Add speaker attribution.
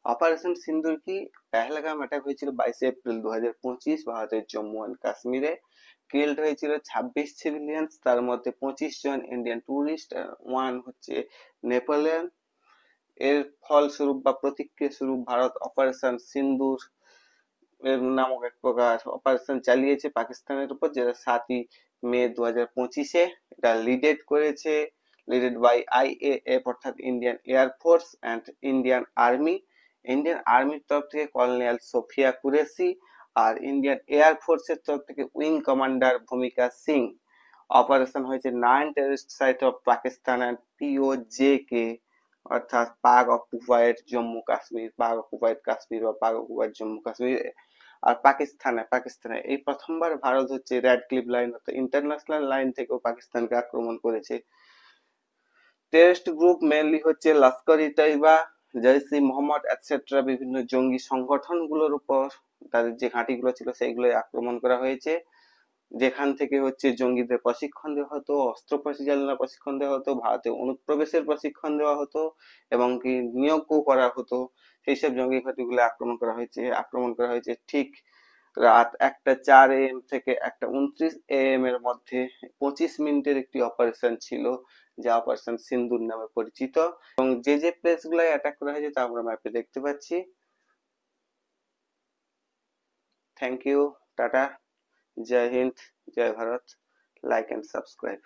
Speaker 1: Operation সিন্দুর কি? Pahalgam attack হয়েছিল 22 April 2025 ভারতের জম্মু অ্যান্ড কাশ্মীরে। কিল্ড হয়েছিল 26 সিভিলিয়ান্স, তার মধ্যে 25 জন ইন্ডিয়ান টুরিস্ট, ওয়ান হচ্ছে নেপালিয়ান। এর ফলস্বরূপ বা প্রতিক্রিয়া স্বরূপ ভারত অপারেশন সিন্দুর এর নামক এক প্রকার অপারেশন চালিয়েছে পাকিস্তানের উপর, যেটা 7ই মে 2025-এ এটা লিডেড বাই IAF অর্থাৎ Indian air force and Indian army. Indian আর্মির তরফ থেকে কর্নেল সোফিয়া কুরেশি, আর ইন্ডিয়ান এয়ারফোর্সের তরফ থেকে wing commander Bhumika Singh. Operation হয়েছে 9 terrorist site of Pakistan and POJK অর্থাৎ পাক অকুপাইড জম্মু কাশ্মীর, পাক অকুপাইড কাশ্মীর বা পাক অকুপাইড জম্মু কাশ্মীর। আর পাকিস্তানে এই প্রথমবার ভারত হচ্ছে রেড ক্লিফ লাইন অর্থাৎ ইন্টারন্যাশনাল লাইন থেকেও পাকিস্তানকে আক্রমণ করেছে। টেররিস্ট গ্রুপ মেনলি হচ্ছে লস্কর-ই তৈবা, জৈশ-ই মোহাম্মদ এটসেট্রা বিভিন্ন জঙ্গি সংগঠনগুলোর উপর তাদের যে ঘাঁটিগুলো ছিল সেইগুলোই আক্রমণ করা হয়েছে, যেখান থেকে হচ্ছে জঙ্গিদের প্রশিক্ষণ দেওয়া হতো, অস্ত্র পরিচালনার প্রশিক্ষণ দেওয়া হতো, ভারতে অনুপ্রবেশের প্রশিক্ষণ দেওয়া হতো এবং কি নিয়োগও করা হতো। সেইসব জঙ্গি ঘাঁটিগুলো আক্রমণ করা হয়েছে ঠিক রাত 1টা 4 AM থেকে 1টা 29 AM এর মধ্যে 25 মিনিটের একটি অপারেশন ছিল, যা অপারেশন সিন্দুর নামে পরিচিত। এবং যে যে প্লেস গুলো অ্যাটাক করা হয়েছে তা আমরা ম্যাপে দেখতে পাচ্ছি। থ্যাংক ইউ, টাটা, Jai Hind, Jai Bharat. Like and subscribe.